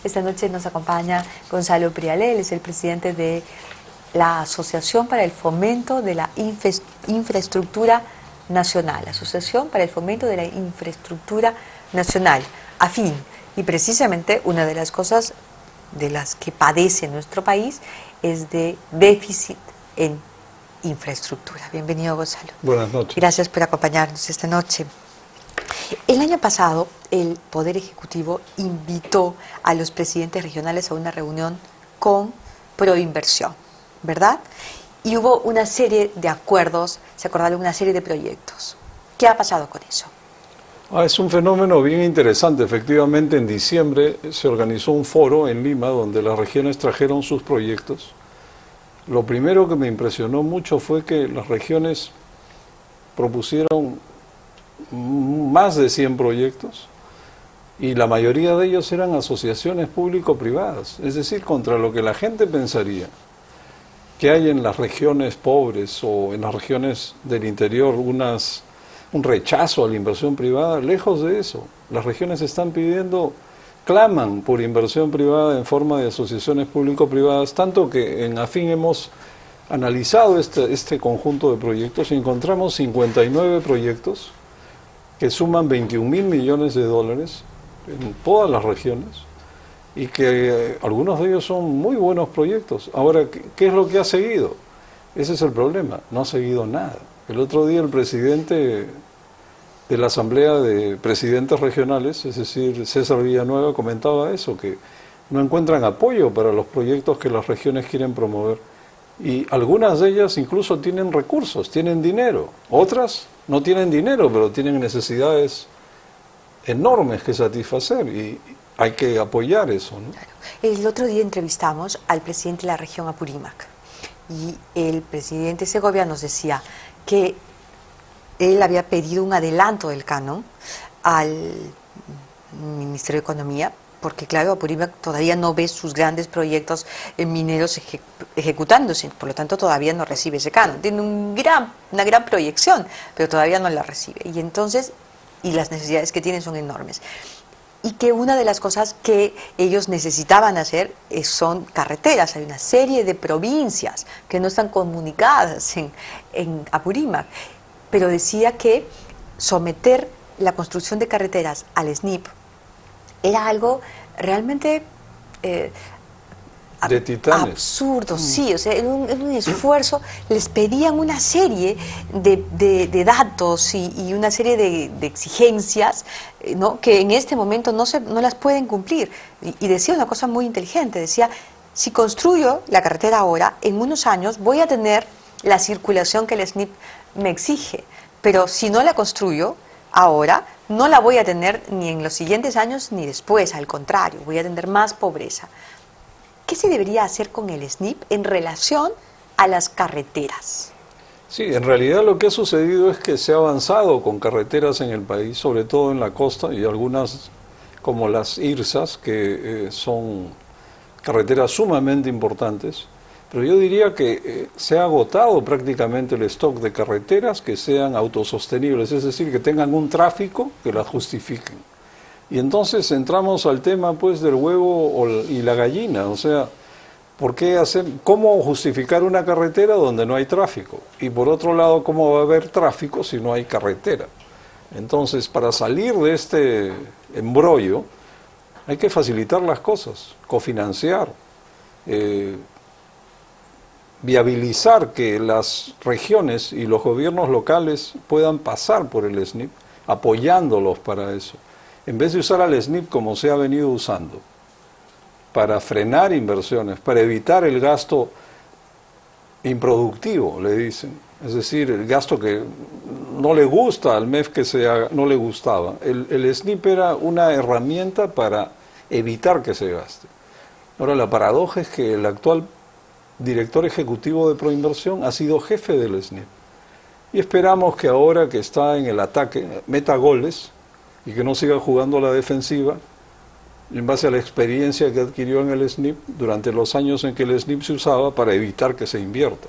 Esta noche nos acompaña Gonzalo Prialé, él es el presidente de la Asociación para el Fomento de la Infraestructura Nacional, Asociación para el Fomento de la Infraestructura Nacional, AFIN. Y precisamente una de las cosas de las que padece nuestro país es de déficit en infraestructura. Bienvenido, Gonzalo. Buenas noches. Gracias por acompañarnos esta noche. El año pasado, el Poder Ejecutivo invitó a los presidentes regionales a una reunión con Proinversión, ¿verdad? Y hubo una serie de acuerdos, se acordaron una serie de proyectos. ¿Qué ha pasado con eso? Es un fenómeno bien interesante. Efectivamente, en diciembre se organizó un foro en Lima donde las regiones trajeron sus proyectos. Lo primero que me impresionó mucho fue que las regiones propusieron más de 100 proyectos y la mayoría de ellos eran asociaciones público-privadas, es decir, contra lo que la gente pensaría que hay en las regiones pobres o en las regiones del interior un rechazo a la inversión privada. Lejos de eso, las regiones están pidiendo, claman por inversión privada en forma de asociaciones público-privadas, tanto que en AFIN hemos analizado este conjunto de proyectos y encontramos 59 proyectos que suman 21.000 millones de dólares en todas las regiones y que algunos de ellos son muy buenos proyectos. Ahora, ¿qué es lo que ha seguido? Ese es el problema, no ha seguido nada. El otro día el presidente de la Asamblea de Presidentes Regionales, es decir, César Villanueva, comentaba eso, que no encuentran apoyo para los proyectos que las regiones quieren promover. Y algunas de ellas incluso tienen recursos, tienen dinero. Otras no tienen dinero, pero tienen necesidades enormes que satisfacer y hay que apoyar eso, ¿no? Claro. El otro día entrevistamos al presidente de la región Apurímac y el presidente Segovia nos decía que él había pedido un adelanto del canon al Ministerio de Economía, porque claro, Apurímac todavía no ve sus grandes proyectos mineros ejecutándose, por lo tanto todavía no recibe ese canon. Tiene una gran proyección, pero todavía no la recibe. Y entonces, las necesidades que tiene son enormes. Y que una de las cosas que ellos necesitaban hacer son carreteras. Hay una serie de provincias que no están comunicadas en Apurímac, pero decía que someter la construcción de carreteras al SNIP era algo realmente de titanes. Absurdo, sí, o sea, en un esfuerzo les pedían una serie de datos y una serie de exigencias, ¿no?, que en este momento no las pueden cumplir. Y decía una cosa muy inteligente, decía, si construyo la carretera ahora, en unos años voy a tener la circulación que el SNIP me exige, pero si no la construyo ahora, no la voy a tener ni en los siguientes años ni después, al contrario, voy a tener más pobreza. ¿Qué se debería hacer con el SNIP en relación a las carreteras? Sí, en realidad lo que ha sucedido es que se ha avanzado con carreteras en el país, sobre todo en la costa, y algunas como las IRSAS, que son carreteras sumamente importantes. Pero yo diría que se ha agotado prácticamente el stock de carreteras que sean autosostenibles, es decir, que tengan un tráfico que las justifiquen. Y entonces entramos al tema pues del huevo y la gallina, o sea, ¿cómo justificar una carretera donde no hay tráfico? Y por otro lado, ¿cómo va a haber tráfico si no hay carretera? Entonces, para salir de este embrollo, hay que facilitar las cosas, cofinanciar, viabilizar que las regiones y los gobiernos locales puedan pasar por el SNIP, apoyándolos para eso. En vez de usar al SNIP como se ha venido usando, para frenar inversiones, para evitar el gasto improductivo, le dicen. Es decir, el gasto que no le gusta al MEF que se haga, no le gustaba. El SNIP era una herramienta para evitar que se gaste. Ahora, la paradoja es que el actual director ejecutivo de Proinversión ha sido jefe del SNIP. Y esperamos que ahora que está en el ataque, meta goles y que no siga jugando a la defensiva, en base a la experiencia que adquirió en el SNIP durante los años en que el SNIP se usaba para evitar que se invierta.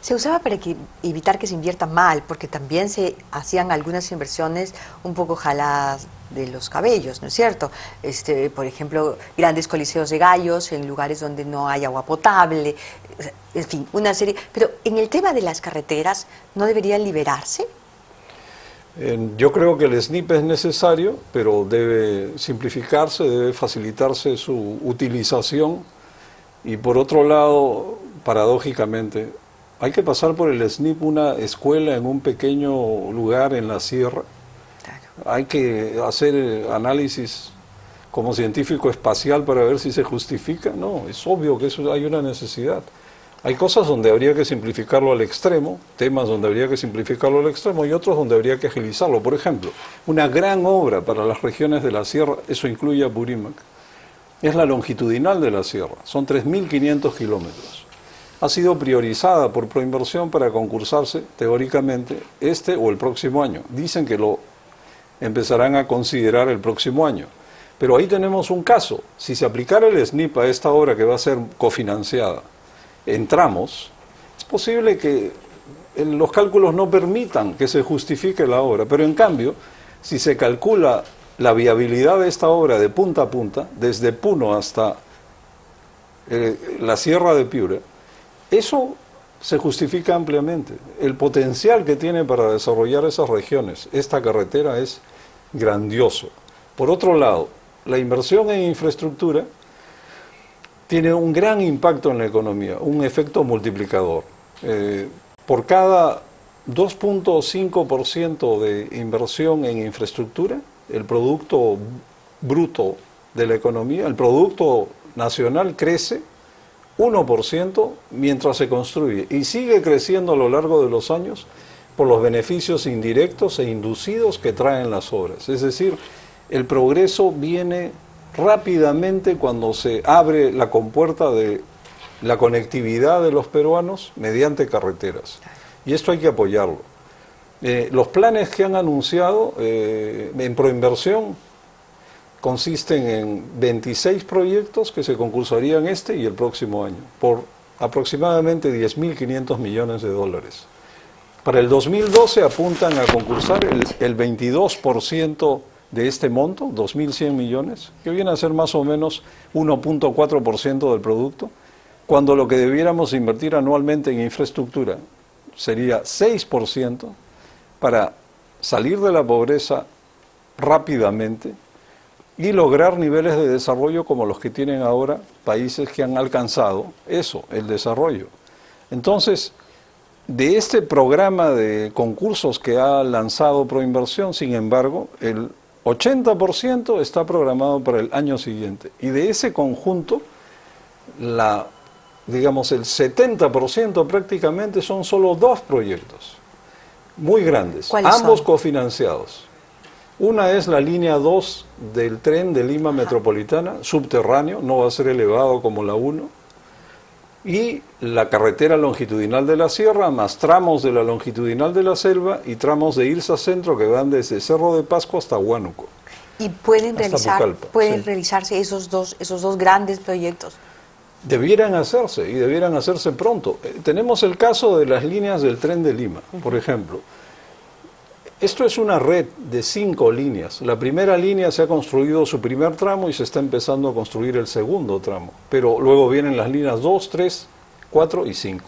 Se usaba para evitar que se invierta mal, porque también se hacían algunas inversiones un poco jaladas de los cabellos, ¿no es cierto? Por ejemplo, grandes coliseos de gallos en lugares donde no hay agua potable, en fin, una serie. Pero en el tema de las carreteras, ¿no deberían liberarse? Yo creo que el SNIP es necesario, pero debe simplificarse, debe facilitarse su utilización. Y por otro lado, paradójicamente, hay que pasar por el SNIP una escuela en un pequeño lugar en la sierra. Claro. Hay que hacer análisis como científico espacial para ver si se justifica. No, es obvio que eso hay una necesidad. Hay cosas donde habría que simplificarlo al extremo, temas donde habría que simplificarlo al extremo y otros donde habría que agilizarlo. Por ejemplo, una gran obra para las regiones de la sierra, eso incluye a Apurímac, es la longitudinal de la sierra, son 3.500 kilómetros. Ha sido priorizada por Proinversión para concursarse, teóricamente, este o el próximo año. Dicen que lo empezarán a considerar el próximo año. Pero ahí tenemos un caso. Si se aplicara el SNIP a esta obra que va a ser cofinanciada en tramos, es posible que los cálculos no permitan que se justifique la obra. Pero en cambio, si se calcula la viabilidad de esta obra de punta a punta, desde Puno hasta la Sierra de Piura, eso se justifica ampliamente. El potencial que tiene para desarrollar esas regiones, esta carretera, es grandioso. Por otro lado, la inversión en infraestructura tiene un gran impacto en la economía, un efecto multiplicador. Por cada 2.5% de inversión en infraestructura, el Producto Bruto de la economía, el Producto Nacional crece 1% mientras se construye y sigue creciendo a lo largo de los años por los beneficios indirectos e inducidos que traen las obras. Es decir, el progreso viene rápidamente cuando se abre la compuerta de la conectividad de los peruanos mediante carreteras. Y esto hay que apoyarlo. Los planes que han anunciado en Proinversión consisten en 26 proyectos que se concursarían este y el próximo año por aproximadamente 10.500 millones de dólares. Para el 2012 apuntan a concursar el 22% de este monto, 2.100 millones, que viene a ser más o menos 1.4% del producto, cuando lo que debiéramos invertir anualmente en infraestructura sería 6% para salir de la pobreza rápidamente y lograr niveles de desarrollo como los que tienen ahora países que han alcanzado eso, el desarrollo. Entonces, de este programa de concursos que ha lanzado Proinversión, sin embargo, el 80% está programado para el año siguiente. Y de ese conjunto, digamos, el 70% prácticamente son solo 2 proyectos, muy grandes, ambos cofinanciados. Una es la línea 2 del tren de Lima Metropolitana, subterráneo, no va a ser elevado como la 1, y la carretera longitudinal de la sierra, más tramos de la longitudinal de la selva y tramos de Ilsa Centro que van desde Cerro de Pasco hasta Huánuco. ¿Y pueden realizarse esos dos grandes proyectos? Debieran hacerse, y debieran hacerse pronto. Tenemos el caso de las líneas del tren de Lima, por ejemplo. Esto es una red de 5 líneas. La primera línea se ha construido su primer tramo y se está empezando a construir el segundo tramo. Pero luego vienen las líneas 2, 3, 4 y 5.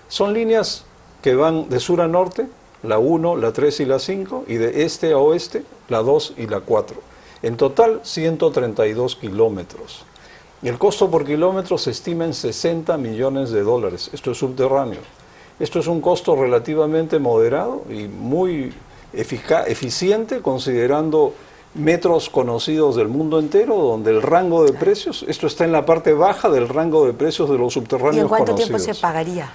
Son líneas que van de sur a norte, la 1, la 3 y la 5, y de este a oeste, la 2 y la 4. En total, 132 kilómetros. Y el costo por kilómetro se estima en 60 millones de dólares. Esto es subterráneo. Esto es un costo relativamente moderado y muy eficiente considerando metros conocidos del mundo entero, donde el rango de precios, esto está en la parte baja del rango de precios de los subterráneos. ¿Y en cuánto conocidos. tiempo se pagaría?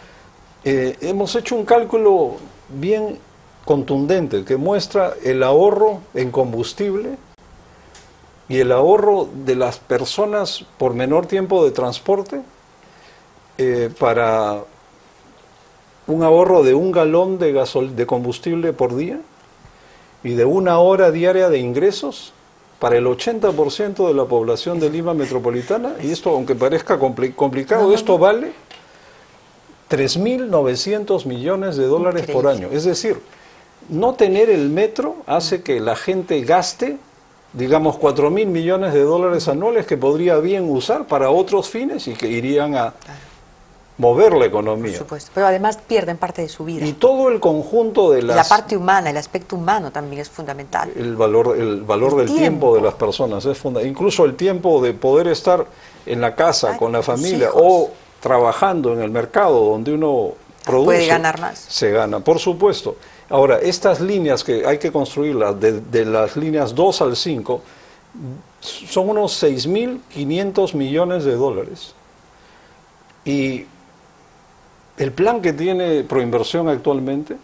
Hemos hecho un cálculo bien contundente que muestra el ahorro en combustible y el ahorro de las personas por menor tiempo de transporte para un ahorro de 1 galón de combustible por día y de 1 hora diaria de ingresos para el 80% de la población de Lima Metropolitana. Y esto, aunque parezca complicado, esto vale 3.900 millones de dólares por Increíble. año. Es decir, no tener el metro hace que la gente gaste, digamos, 4.000 millones de dólares anuales que podría bien usar para otros fines y que irían a mover la Por economía. supuesto. Pero además pierden parte de su vida. Y todo el conjunto de Y la las... parte humana, el aspecto humano también es fundamental. El valor del tiempo de las personas es fundamental. Incluso el tiempo de poder estar en la casa con la con sus familia hijos. o trabajando en el mercado donde uno produce. Puede ganar más. Se gana, por supuesto. Ahora, estas líneas que hay que construirlas, de las líneas 2 al 5, son unos 6.500 millones de dólares. Y el plan que tiene Proinversión actualmente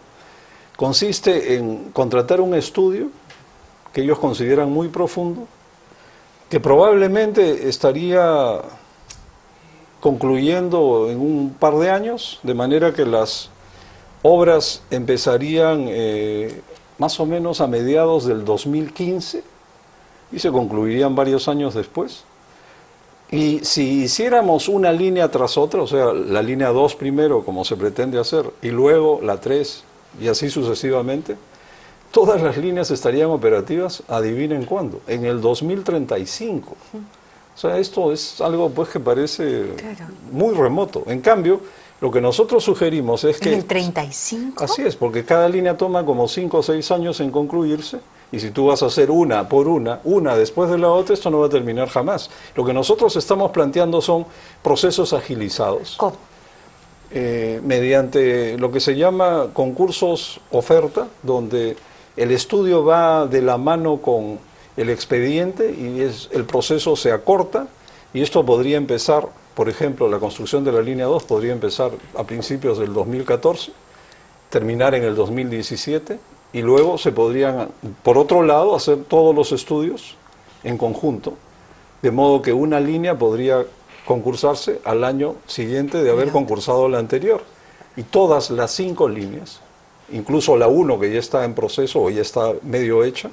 consiste en contratar un estudio que ellos consideran muy profundo, que probablemente estaría concluyendo en un par de años, de manera que las obras empezarían más o menos a mediados del 2015 y se concluirían varios años después. Y si hiciéramos una línea tras otra, o sea, la línea 2 primero, como se pretende hacer, y luego la 3, y así sucesivamente, todas las líneas estarían operativas, adivinen cuándo, en el 2035. O sea, esto es algo pues que parece muy remoto. En cambio, lo que nosotros sugerimos es que... ¿En el 35? Así es, porque cada línea toma como 5 o 6 años en concluirse, y si tú vas a hacer una por una después de la otra, esto no va a terminar jamás. Lo que nosotros estamos planteando son procesos agilizados. ¿Cómo? Mediante lo que se llama concursos oferta, donde el estudio va de la mano con el expediente y el proceso se acorta, y esto podría empezar, por ejemplo, la construcción de la línea 2 podría empezar a principios del 2014, terminar en el 2017, y luego se podrían, por otro lado, hacer todos los estudios en conjunto, de modo que una línea podría concursarse al año siguiente de haber concursado la anterior. Y todas las 5 líneas, incluso la 1 que ya está en proceso o ya está medio hecha,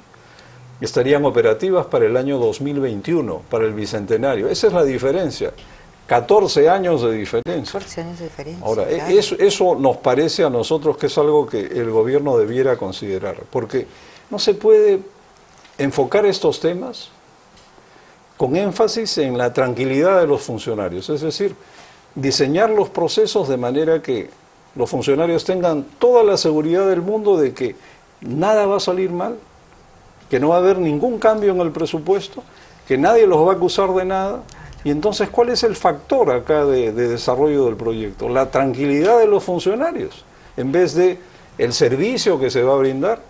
estarían operativas para el año 2021, para el Bicentenario. Esa es la diferencia. 14 años de diferencia. 14 años de diferencia. Ahora, claro. eso nos parece a nosotros que es algo que el gobierno debiera considerar, porque no se puede enfocar estos temas con énfasis en la tranquilidad de los funcionarios, es decir, diseñar los procesos de manera que los funcionarios tengan toda la seguridad del mundo de que nada va a salir mal, que no va a haber ningún cambio en el presupuesto, que nadie los va a acusar de nada. Y entonces, ¿cuál es el factor acá de desarrollo del proyecto? La tranquilidad de los funcionarios, en vez de el servicio que se va a brindar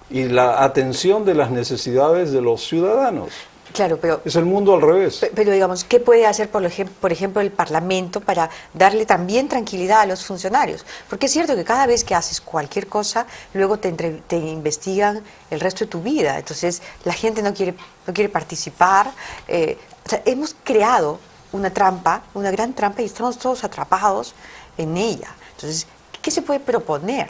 y la atención de las necesidades de los ciudadanos. Claro, pero... Es el mundo al revés. Pero digamos, ¿qué puede hacer, por ejemplo, el Parlamento para darle también tranquilidad a los funcionarios? Porque es cierto que cada vez que haces cualquier cosa, luego te investigan el resto de tu vida. Entonces, la gente no quiere participar. O sea, hemos creado una trampa, una gran trampa, y estamos todos atrapados en ella. Entonces, ¿qué se puede proponer?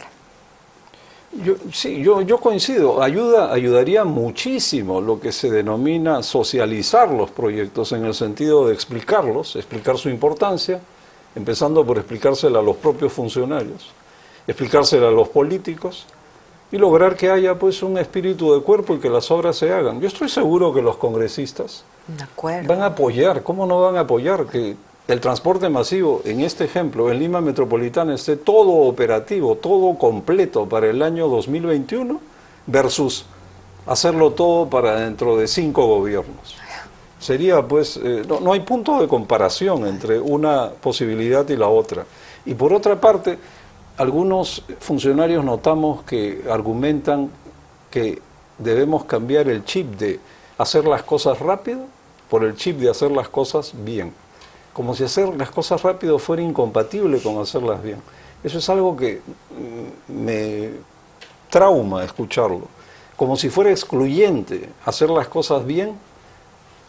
Yo coincido, ayudaría muchísimo lo que se denomina socializar los proyectos, en el sentido de explicarlos, explicar su importancia, empezando por explicársela a los propios funcionarios, explicársela a los políticos y lograr que haya pues un espíritu de cuerpo y que las obras se hagan. Yo estoy seguro que los congresistas van a apoyar, ¿cómo no van a apoyar que el transporte masivo, en este ejemplo, en Lima Metropolitana, esté todo operativo, todo completo para el año 2021 versus hacerlo todo para dentro de 5 gobiernos? Sería pues, no hay punto de comparación entre una posibilidad y la otra. Y por otra parte, algunos funcionarios notamos que argumentan que debemos cambiar el chip de hacer las cosas rápido por el chip de hacer las cosas bien. Como si hacer las cosas rápido fuera incompatible con hacerlas bien. Eso es algo que me trauma escucharlo. Como si fuera excluyente hacer las cosas bien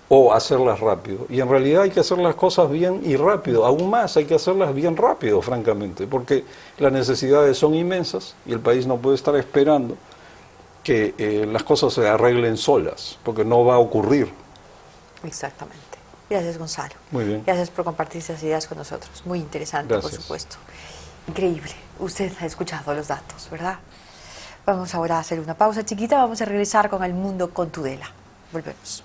o hacerlas rápido. Y en realidad hay que hacer las cosas bien y rápido. Aún más hay que hacerlas bien rápido, francamente, porque las necesidades son inmensas y el país no puede estar esperando que las cosas se arreglen solas, porque no va a ocurrir. Exactamente. Gracias, Gonzalo. Muy bien. Gracias por compartir esas ideas con nosotros. Muy interesante, Gracias. por supuesto. Increíble. Usted ha escuchado los datos, ¿verdad? Vamos ahora a hacer una pausa chiquita. Vamos a regresar con El Mundo con Tudela. Volvemos.